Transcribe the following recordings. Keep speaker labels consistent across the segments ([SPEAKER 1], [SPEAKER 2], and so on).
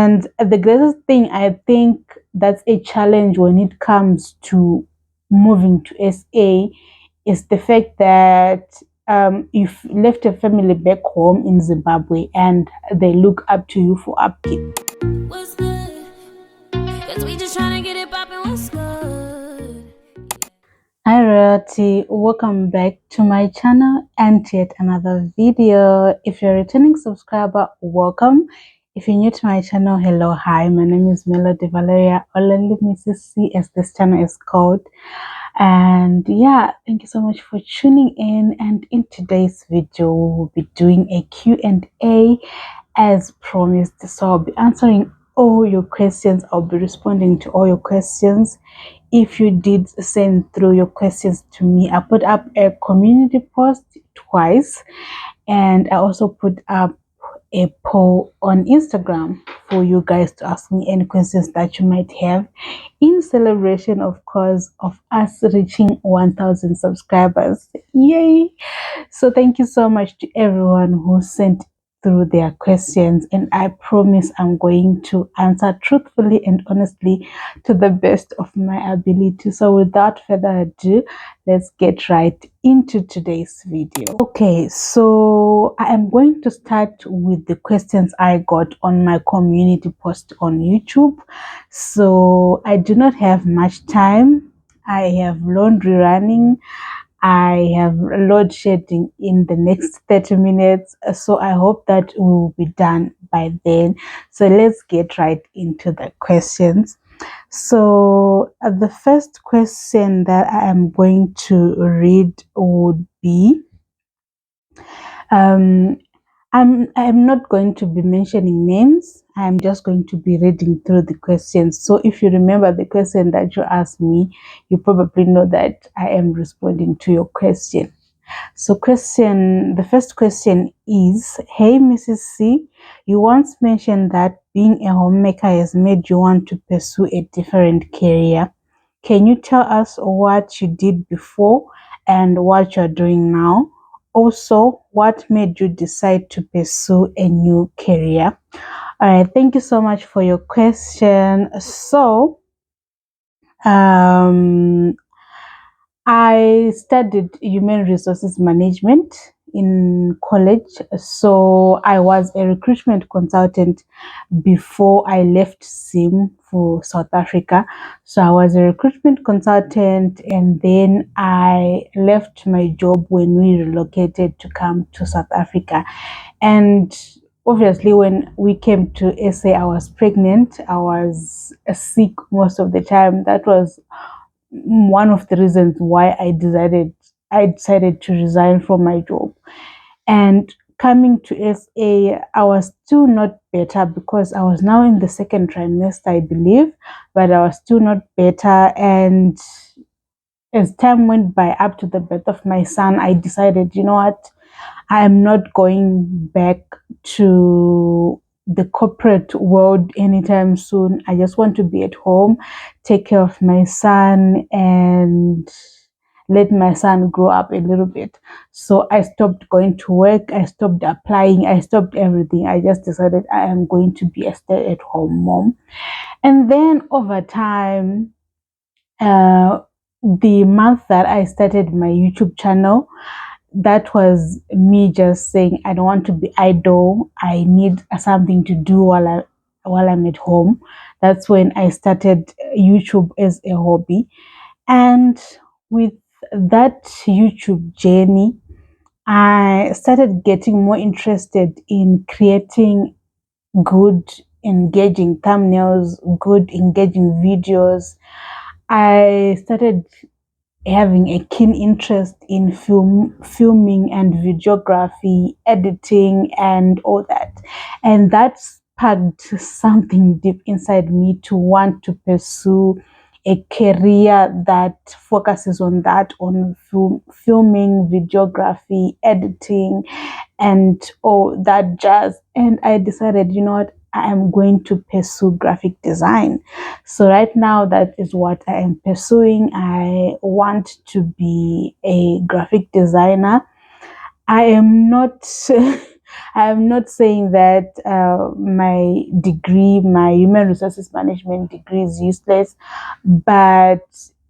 [SPEAKER 1] And the greatest thing I think that's a challenge when it comes to moving to SA is the fact that you've left a family back home in Zimbabwe and they look up to you for upkeep.
[SPEAKER 2] What's good? 'Cause we just trying to get it poppin'. What's good?
[SPEAKER 1] Hi royalty, welcome back to my channel and yet another video. If you're a returning subscriber, welcome. If you're new to my channel, hello, hi, my name is Melody Valeria, or Mrs. C as this channel is called. And yeah, thank you so much for tuning in. And in today's video, we'll be doing a Q&A as promised. So I'll be answering all your questions. I'll be responding to all your questions. If you did send through your questions to me, I put up a community post twice, and I also put up a poll on Instagram for you guys to ask me any questions that you might have in celebration, of course, of us reaching 1,000 subscribers. Yay! So thank you so much to everyone who sent through their questions, and I promise I'm going to answer truthfully and honestly to the best of my ability. So without further ado, let's get right into today's video. Okay, so I am going to start with the questions I got on my community post on YouTube. So I do not have much time. I have laundry running. I have load shedding in the next 30 minutes, so I hope that will be done by then. So let's get right into the questions. So the first question that I am going to read would be, I'm not going to be mentioning names. I'm just going to be reading through the questions. So if you remember the question that you asked me, you probably know that I am responding to your question. So the first question is, hey Mrs. C, you once mentioned that being a homemaker has made you want to pursue a different career. Can you tell us what you did before and what you're doing now? Also, what made you decide to pursue a new career? All right, thank you so much for your question. So, I studied human resources management in college. So I was a recruitment consultant before I left Zim for South Africa. So I was a recruitment consultant, and then I left my job when we relocated to come to South Africa. And obviously when we came to SA, I was pregnant. I was sick most of the time. That was one of the reasons why I decided to resign from my job. And coming to SA, I was still not better because I was now in the second trimester, I believe, but I was still not better. And as time went by, up to the birth of my son, I decided, you know what, I am not going back to the corporate world anytime soon. I just want to be at home, take care of my son, and let my son grow up a little bit. So I stopped going to work. I stopped applying. I stopped everything. I just decided I am going to be a stay-at-home mom. And then over time, the month that I started my YouTube channel, that was me just saying, I don't want to be idle. I need something to do while I'm at home. That's when I started YouTube as a hobby. And with that YouTube journey, I started getting more interested in creating good, engaging thumbnails, good, engaging videos. I started having a keen interest in filming and videography, editing, and all that. And that sparked something deep inside me to want to pursue a career that focuses on that, on filming, videography, editing, and all that jazz. And I decided, you know what, I am going to pursue graphic design. So right now, that is what I am pursuing. I want to be a graphic designer. I am not I'm not saying that my degree, my human resources management degree, is useless, but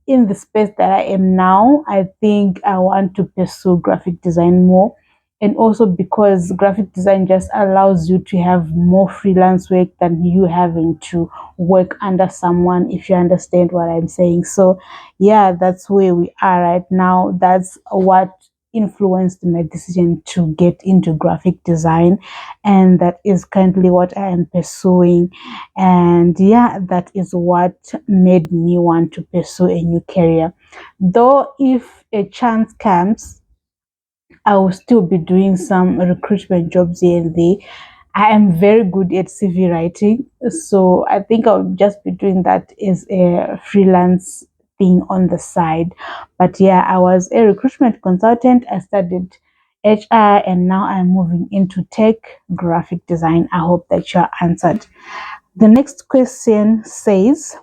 [SPEAKER 1] in the space that I am now, I think I want to pursue graphic design more. And also because graphic design just allows you to have more freelance work than you having to work under someone, if you understand what I'm saying. So yeah, that's where we are right now. That's what influenced my decision to get into graphic design, and that is currently what I am pursuing. And yeah, that is what made me want to pursue a new career. Though if a chance comes, I will still be doing some recruitment jobs here and there. I am very good at CV writing, so I think I'll just be doing that as a freelance thing on the side. But yeah, I was a recruitment consultant. I studied HR, and now I'm moving into tech graphic design. I hope that you're answered. The next question says,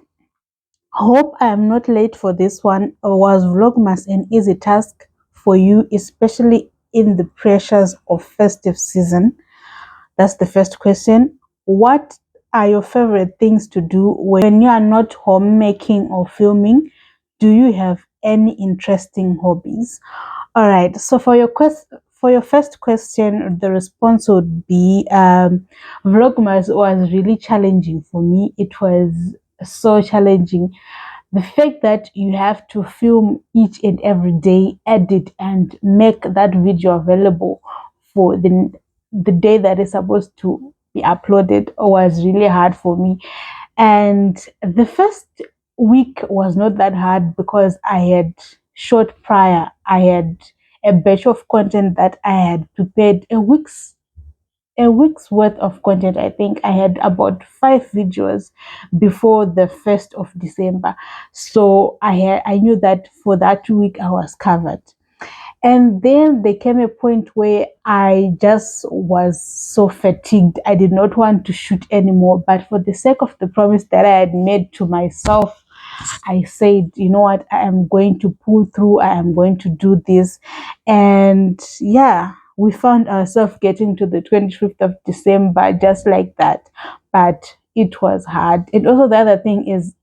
[SPEAKER 1] hope I am not late for this one. Was Vlogmas an easy task for you, especially in the pressures of festive season? That's the first question. What are your favorite things to do when you are not homemaking or filming? Do you have any interesting hobbies? All right. So for your first question, the response would be Vlogmas was really challenging for me. It was so challenging. The fact that you have to film each and every day, edit and make that video available for the day that is supposed to be uploaded was really hard for me. And the first week was not that hard because I had shot prior. I had a batch of content that I had prepared a week's worth of content. I think I had about 5 videos before the 1st of December. So I knew that for that week I was covered. And then there came a point where I just was so fatigued. I did not want to shoot anymore. But for the sake of the promise that I had made to myself, I said, you know what, I am going to pull through, I am going to do this. And yeah, we found ourselves getting to the 25th of December just like that. But it was hard. And also, the other thing is,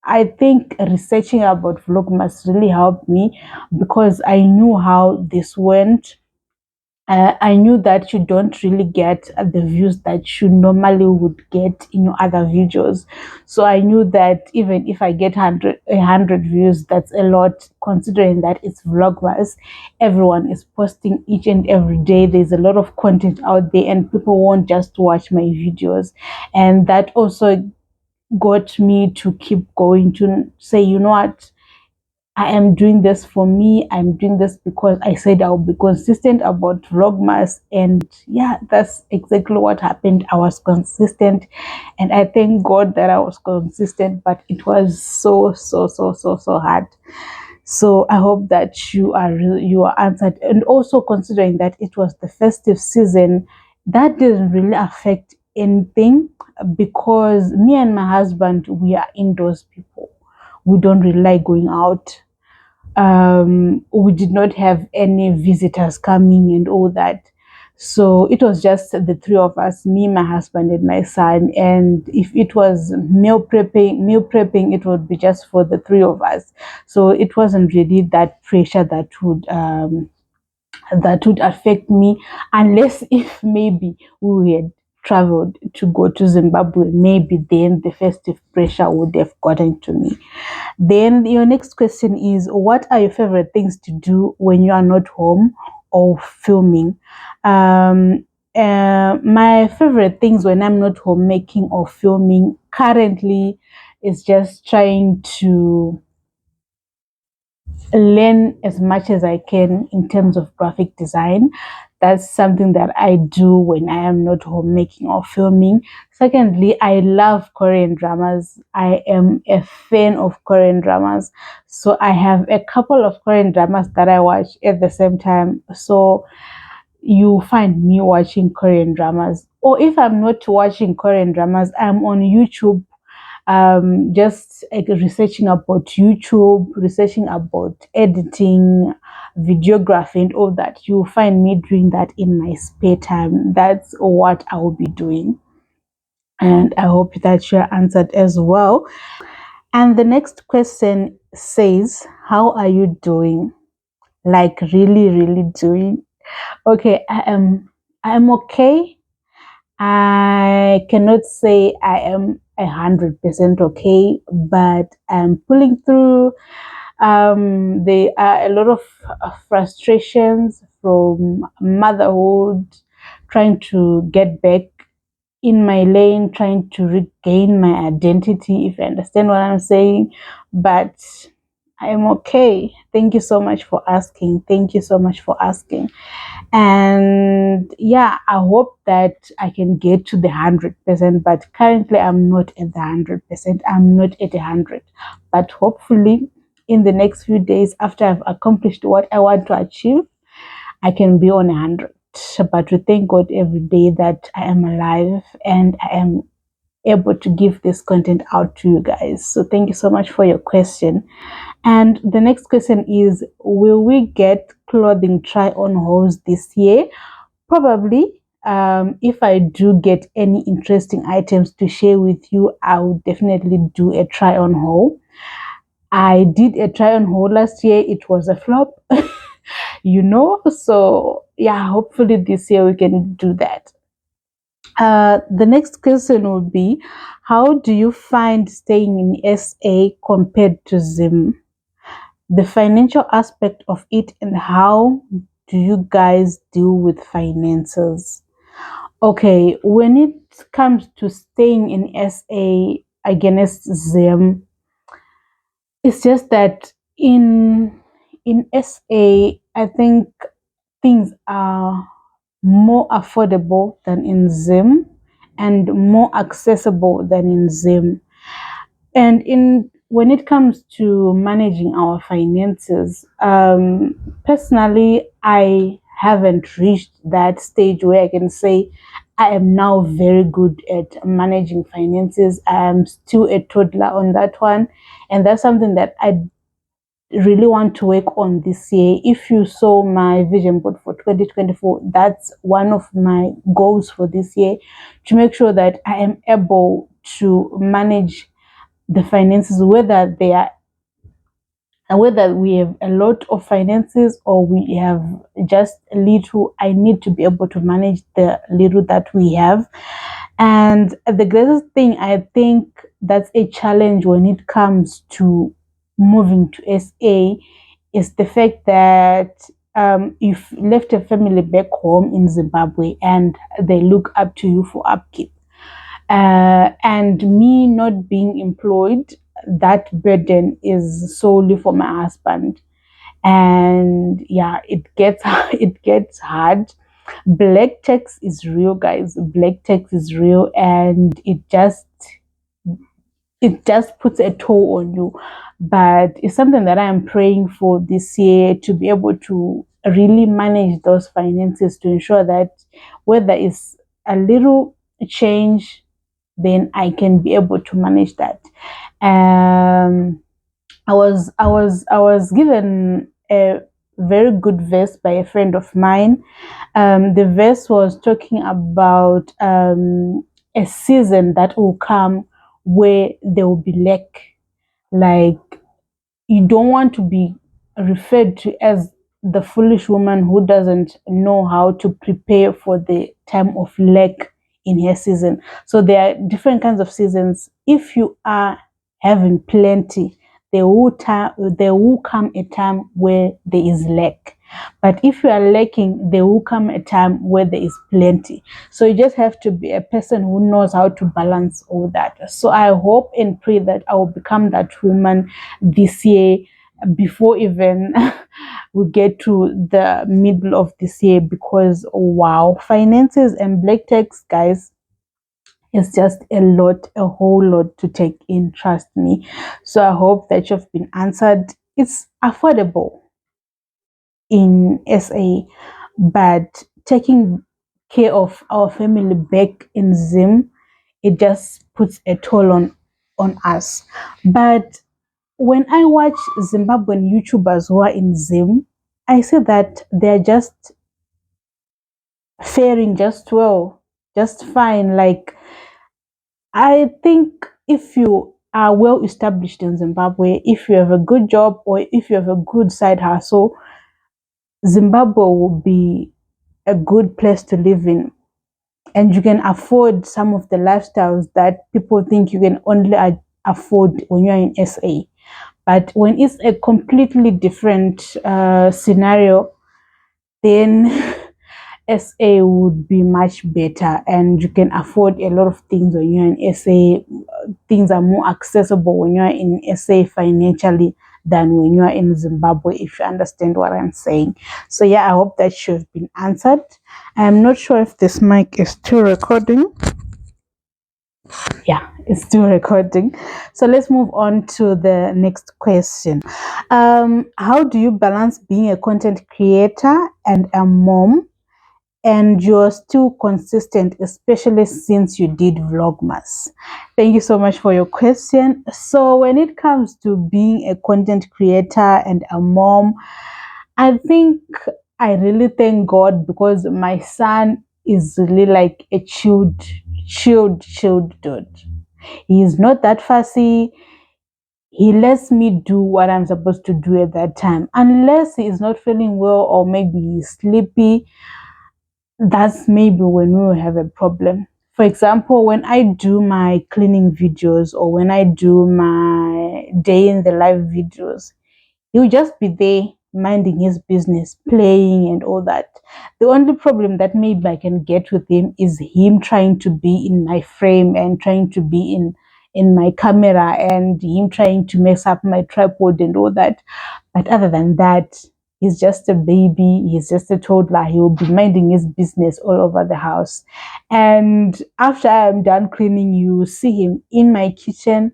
[SPEAKER 1] I think researching about Vlogmas really helped me because I knew how this went. I knew that you don't really get the views that you normally would get in your other videos. So I knew that even if I get 100 views, that's a lot considering that it's Vlogmas. Everyone is posting each and every day. There's a lot of content out there and people won't just watch my videos. And that also got me to keep going, to say, you know what, I am doing this for me. I'm doing this because I said I'll be consistent about Vlogmas. And yeah, that's exactly what happened. I was consistent and I thank God that I was consistent, but it was so hard. So I hope that you are answered. And also considering that it was the festive season, that didn't really affect anything because me and my husband, we are indoors people. We don't really like going out. We did not have any visitors coming and all that. So it was just the three of us, me, my husband, and my son. And if it was meal prepping, it would be just for the three of us. So it wasn't really that pressure that would affect me, unless if maybe we had traveled to go to Zimbabwe, maybe then the festive pressure would have gotten to me. Then your next question is, what are your favorite things to do when you are not home or filming? My favorite things when I'm not homemaking or filming currently is just trying to learn as much as I can in terms of graphic design. That's something that I do when I am not homemaking or filming. Secondly, I love Korean dramas. I am a fan of Korean dramas. So I have a couple of Korean dramas that I watch at the same time. So you find me watching Korean dramas. Or if I'm not watching Korean dramas, I'm on YouTube, just like researching about YouTube, researching about editing, videography and all that. You'll find me doing that in my spare time. That's what I will be doing. And I hope that you're answered as well. And the next question says, how are you doing? Like really, really doing? Okay, I am okay. I cannot say I am 100% okay, but I'm pulling through. There are a lot of frustrations from motherhood, trying to get back in my lane, trying to regain my identity, if you understand what I'm saying. But I am okay. Thank you so much for asking. Thank you so much for asking. And yeah, I hope that I can get to the 100%, but currently I'm not at the 100%. I'm not at 100, but hopefully in the next few days, after I've accomplished what I want to achieve, I can be on 100. But we thank God every day that I am alive and I am able to give this content out to you guys. So thank you so much for your question. And the next question is, will we get clothing try on hauls this year? Probably. If I do get any interesting items to share with you, I will definitely do a try on haul. I did a try on haul last year. It was a flop, So yeah, hopefully this year we can do that. The next question would be, how do you find staying in SA compared to Zim? The financial aspect of it, and how do you guys deal with finances? Okay, when it comes to staying in SA against Zim, it's just that in SA, I think things are more affordable than in Zim and more accessible than in Zim. And in when it comes to managing our finances, personally, I haven't reached that stage where I can say I am now very good at managing finances. I am still a toddler on that one, and that's something that I really want to work on this year. If you saw my vision board for 2024, that's one of my goals for this year, to make sure that I am able to manage the finances, whether we have a lot of finances or we have just a little. I need to be able to manage the little that we have. And the greatest thing, I think, that's a challenge when it comes to moving to SA is the fact that you've left a family back home in Zimbabwe and they look up to you for upkeep. And me not being employed, that burden is solely for my husband. And yeah, it gets it gets hard. Black tax is real, guys. Black tax is real, and it just puts a toll on you. But it's something that I am praying for this year, to be able to really manage those finances, to ensure that whether it's a little change, then I can be able to manage that. Um, I was given a very good verse by a friend of mine. The verse was talking about a season that will come where there will be lack. Like, you don't want to be referred to as the foolish woman who doesn't know how to prepare for the time of lack in her season. So there are different kinds of seasons. If you are having plenty, there will come a time where there is lack. But if you are lacking, there will come a time where there is plenty. So you just have to be a person who knows how to balance all that. So I hope and pray that I will become that woman this year, before even we get to the middle of this year, because wow, finances and black tax, guys, it's just a whole lot to take in, trust me. So I hope that you've been answered. It's affordable in SA, but taking care of our family back in Zim, it just puts a toll on us. But when I watch Zimbabwean YouTubers who are in Zim, I see that they're just faring just well, just fine. Like, I think if you are well established in Zimbabwe, if you have a good job or if you have a good side hustle, Zimbabwe will be a good place to live in. And you can afford some of the lifestyles that people think you can only afford when you're in SA. But when it's a completely different scenario, then SA would be much better, and you can afford a lot of things when you're in SA. Things are more accessible when you're in SA financially than when you're in Zimbabwe, if you understand what I'm saying. So, yeah, I hope that should have been answered. I'm not sure if this mic is still recording. Yeah, it's still recording. So let's move on to the next question. How do you balance being a content creator and a mom, and you're still consistent, especially since you did vlogmas? Thank you so much for your question. So when it comes to being a content creator and a mom, I think I really thank God, because my son is really like a chilled dude. He is not that fussy. He lets me do what I'm supposed to do at that time. Unless he is not feeling well or maybe he's sleepy, that's maybe when we will have a problem. For example, when I do my cleaning videos or when I do my day in the life videos, he'll just be there minding his business, playing and all that. The only problem that maybe I can get with him is him trying to be in my frame and trying to be in my camera, and him trying to mess up my tripod and all that. But other than that, he's just a baby, he's just a toddler. He will be minding his business all over the house. And after I'm done cleaning, you see him in my kitchen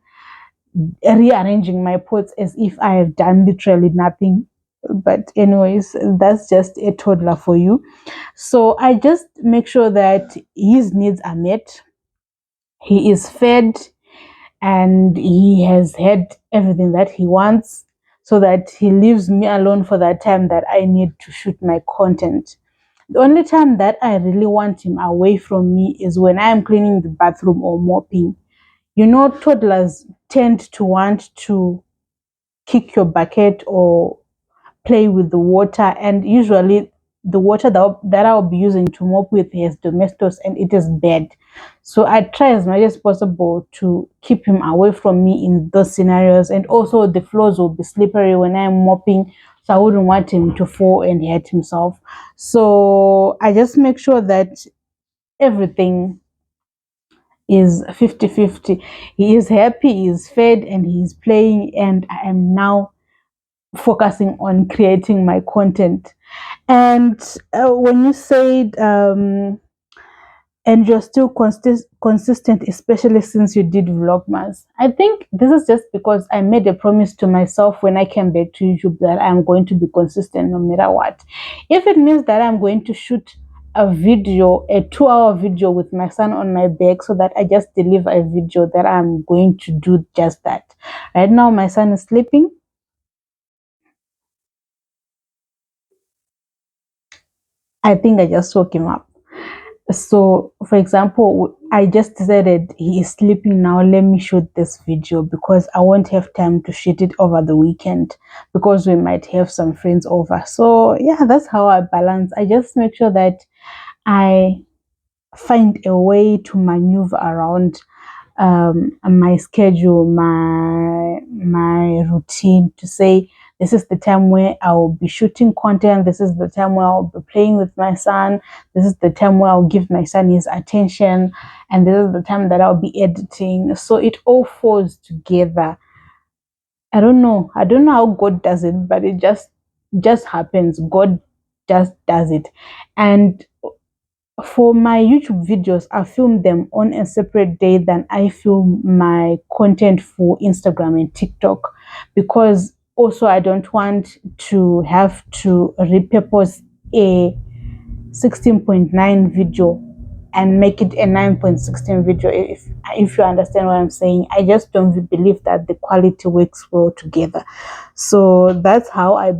[SPEAKER 1] rearranging my pots as if I have done literally nothing. But, anyways, that's just a toddler for you. So I just make sure that his needs are met, he is fed, and he has had everything that he wants, so that he leaves me alone for that time that I need to shoot my content. The only time that I really want him away from me is when I am cleaning the bathroom or mopping. You know, toddlers tend to want to kick your bucket or play with the water, and usually the water that I'll be using to mop with is domestos, and it is bad. So I try as much as possible to keep him away from me in those scenarios. And also the floors will be slippery when I'm mopping, so I wouldn't want him to fall and hurt himself. So I just make sure that everything is 50-50. He is happy, he is fed, and he is playing, and I am now focusing on creating my content. And when you said, and you're still consistent, especially since you did vlogmas, I think this is just because I made a promise to myself when I came back to YouTube that I'm going to be consistent no matter what. If it means that I'm going to shoot a video, a 2-hour video with my son on my back, so that I just deliver a video, that I'm going to do just that. Right now my son is sleeping. I think I just woke him up. So, for example, I just decided he is sleeping now. Let me shoot this video, because I won't have time to shoot it over the weekend, because we might have some friends over. So, yeah, that's how I balance. I just make sure that I find a way to maneuver around my schedule, my routine, to say this is the time where I will be shooting content, this is the time where I'll be playing with my son, this is the time where I'll give my son his attention, and this is the time that I'll be editing. So it all falls together. I don't know how God does it, but it just happens. God just does it. And for my YouTube videos, I film them on a separate day than I film my content for Instagram and TikTok, because also I don't want to have to repurpose a 16.9 video and make it a 9.16 video, if you understand what I'm saying. I just don't believe that the quality works well together. So that's how I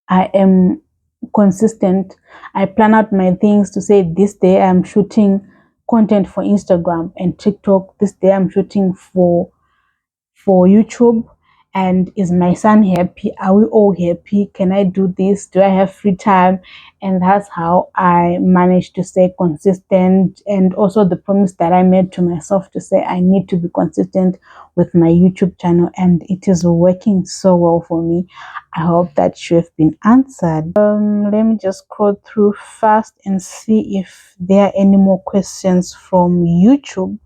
[SPEAKER 1] am consistent. I plan out my things to say this day I'm shooting content for Instagram and TikTok, this day I'm shooting for YouTube. And is my son happy? Are we all happy? Can I do this? Do I have free time? And that's how I managed to stay consistent. And also the promise that I made to myself to say I need to be consistent with my YouTube channel, and it is working so well for me. I hope that you have been answered. Let me just scroll through fast and see if there are any more questions from YouTube.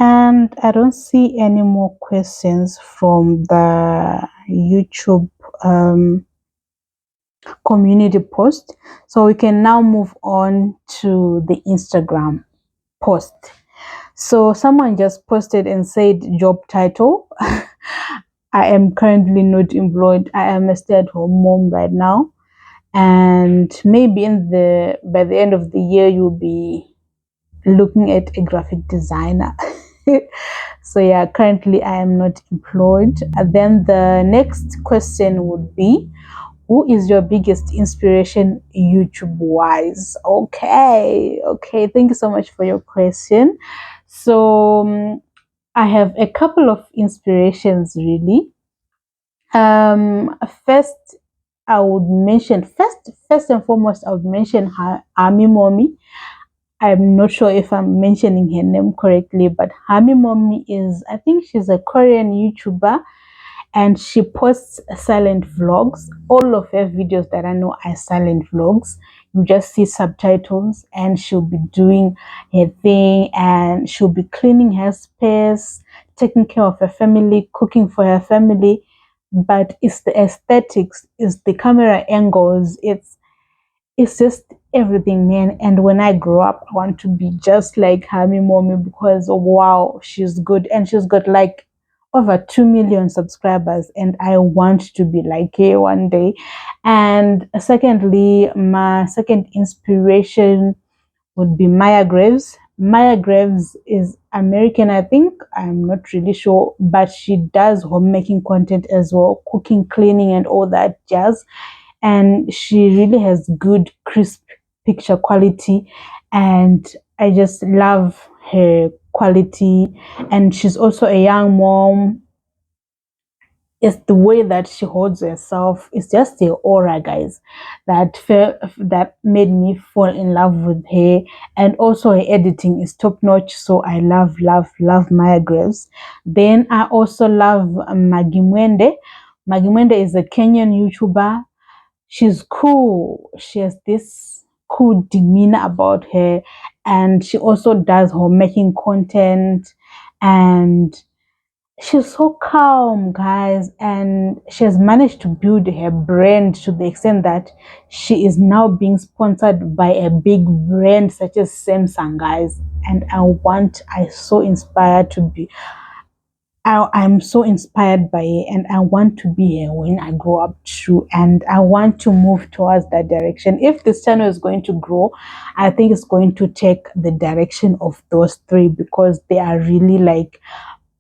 [SPEAKER 1] And I don't see any more questions from the YouTube community post. So we can now move on to the Instagram post. So someone just posted and said job title. I am currently not employed. I am a stay-at-home mom right now. And maybe by the end of the year you'll be looking at a graphic designer. So yeah, currently I am not employed. And then the next question would be, who is your biggest inspiration YouTube wise? Okay, thank you so much for your question. So I have a couple of inspirations really. First I would mention, first and foremost, I would mention Army Mommy. I'm not sure if I'm mentioning her name correctly, but Hami Mommy I think she's a Korean YouTuber, and she posts silent vlogs. All of her videos that I know are silent vlogs. You just see subtitles, and she'll be doing her thing, and she'll be cleaning her space, taking care of her family, cooking for her family. But it's the aesthetics, it's the camera angles, it's just everything, man. And when I grow up, I want to be just like Hami Mommy, because wow, she's good, and she's got like over 2 million subscribers, and I want to be like her one day. And secondly, my second inspiration would be Maya Graves. Maya Graves is American, I think. I'm not really sure, but she does homemaking content as well, cooking, cleaning, and all that jazz. And she really has good, crisp picture quality, and I just love her quality. And she's also a young mom. It's the way that she holds herself. It's just the aura, guys, that made me fall in love with her. And also her editing is top notch. So I love Maya Graves. Then I also love Maggie Mwende. Maggie Mwende is a Kenyan YouTuber. She's cool. She has this cool demeanor about her, and she also does homemaking content, and she's so calm, guys. And she has managed to build her brand to the extent that she is now being sponsored by a big brand such as Samsung, guys. And I so inspired to be I'm so inspired by it, and I want to be here when I grow up too, and I want to move towards that direction. If this channel is going to grow, I think it's going to take the direction of those three, because they are really like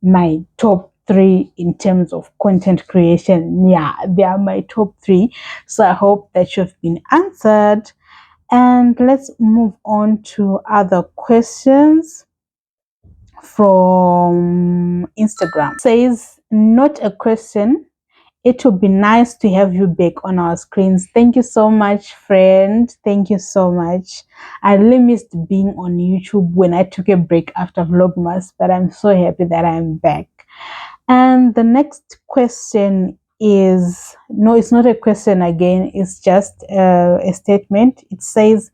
[SPEAKER 1] my top three in terms of content creation. Yeah, they are my top three. So I hope that you've been answered, and let's move on to other questions from Instagram. It says, not a question. It would be nice to have you back on our screens. Thank you so much, friend. Thank you so much. I really missed being on YouTube when I took a break after Vlogmas, but I'm so happy that I'm back. And the next question is, no, it's not a question again. It's just a statement. It says,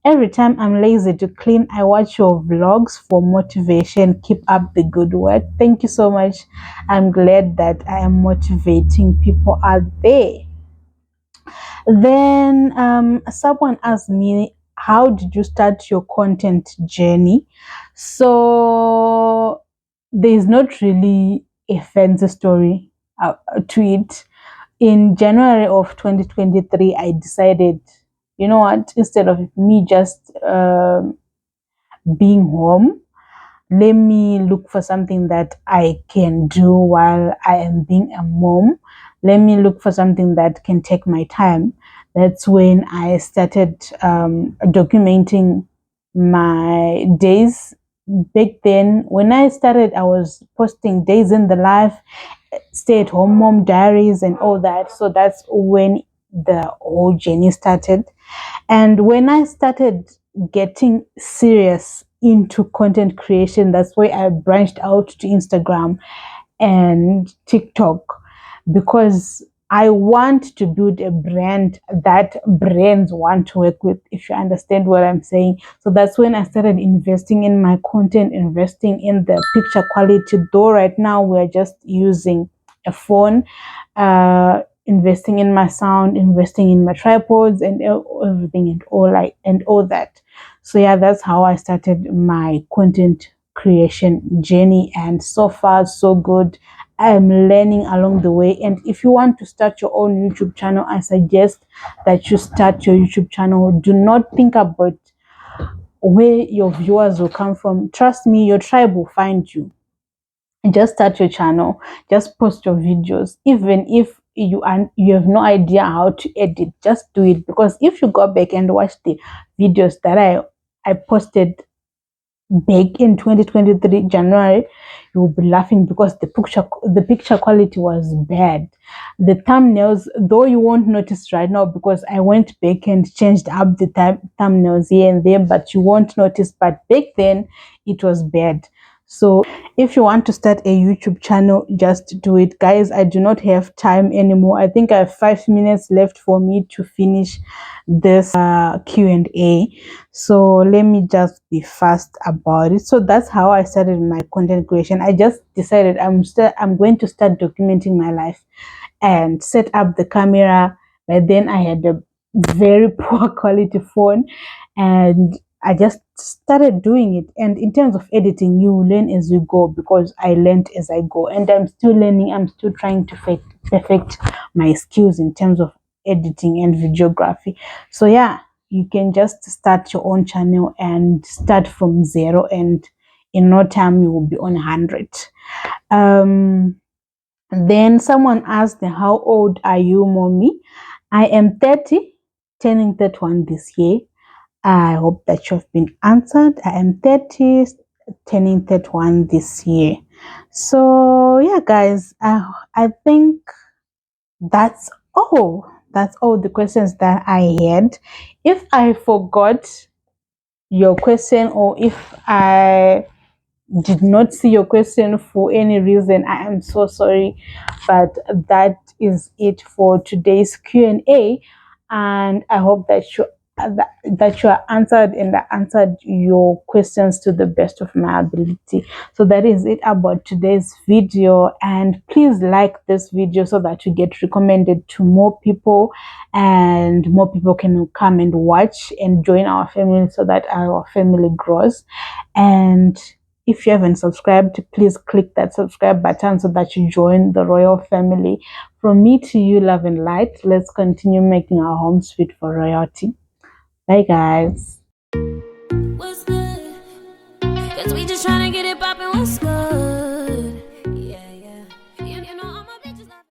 [SPEAKER 1] every time I'm lazy to clean, I watch your vlogs for motivation. Keep up the good work. Thank you so much. I'm glad that I am motivating people out there. Then someone asked me, how did you start your content journey? So there's not really a fancy story to it. In January of 2023, I decided you know what, instead of me just being home, let me look for something that I can do while I am being a mom. Let me look for something that can take my time. That's when I started documenting my days. Back then, when I started, I was posting days in the life, stay at home mom diaries, and all that. So that's when the whole journey started. And when I started getting serious into content creation, that's why I branched out to Instagram and TikTok, because I want to build a brand that brands want to work with, if you understand what I'm saying. So that's when I started investing in my content, investing in the picture quality. Though right now we're just using a phone, investing in my sound, investing in my tripods and everything and all that. So yeah, that's how I started my content creation journey, and so far so good. I'm learning along the way. And if you want to start your own YouTube channel, I suggest that you start your YouTube channel. Do not think about where your viewers will come from. Trust me, your tribe will find you. Just start your channel, just post your videos. Even if you have no idea how to edit, just do it. Because if you go back and watch the videos that I posted back in 2023 January, you will be laughing, because the picture quality was bad. The thumbnails, though you won't notice right now, because I went back and changed up the thumbnails here and there, but you won't notice. But back then it was bad. So if you want to start a YouTube channel, just do it, guys. I do not have time anymore. I think I have 5 minutes left for me to finish this Q&A. So let me just be fast about it. So that's how I started my content creation. I just decided I'm going to start documenting my life and set up the camera. But then I had a very poor quality phone, and I just started doing it. And in terms of editing, you learn as you go, because I learned as I go, and I'm still learning. I'm still trying to perfect my skills in terms of editing and videography. So yeah, you can just start your own channel and start from zero, and in no time you will be on 100. Then someone asked, how old are you, mommy? I am 30, turning 31 this year. I hope that you've been answered. I am 30, turning 31 this year. So yeah, guys, I think that's all. That's all the questions that I had. If I forgot your question, or if I did not see your question for any reason, I am so sorry. But that is it for today's Q&A, and I hope that you are answered, and I answered your questions to the best of my ability. So that is it about today's video, and please like this video so that you get recommended to more people, and more people can come and watch and join our family, so that our family grows. And if you haven't subscribed, please click that subscribe button so that you join the royal family. From me to you, love and light. Let's continue making our home sweet for royalty. Bye, guys.
[SPEAKER 2] What's good? Cause we just tryna get it poppin', what's good?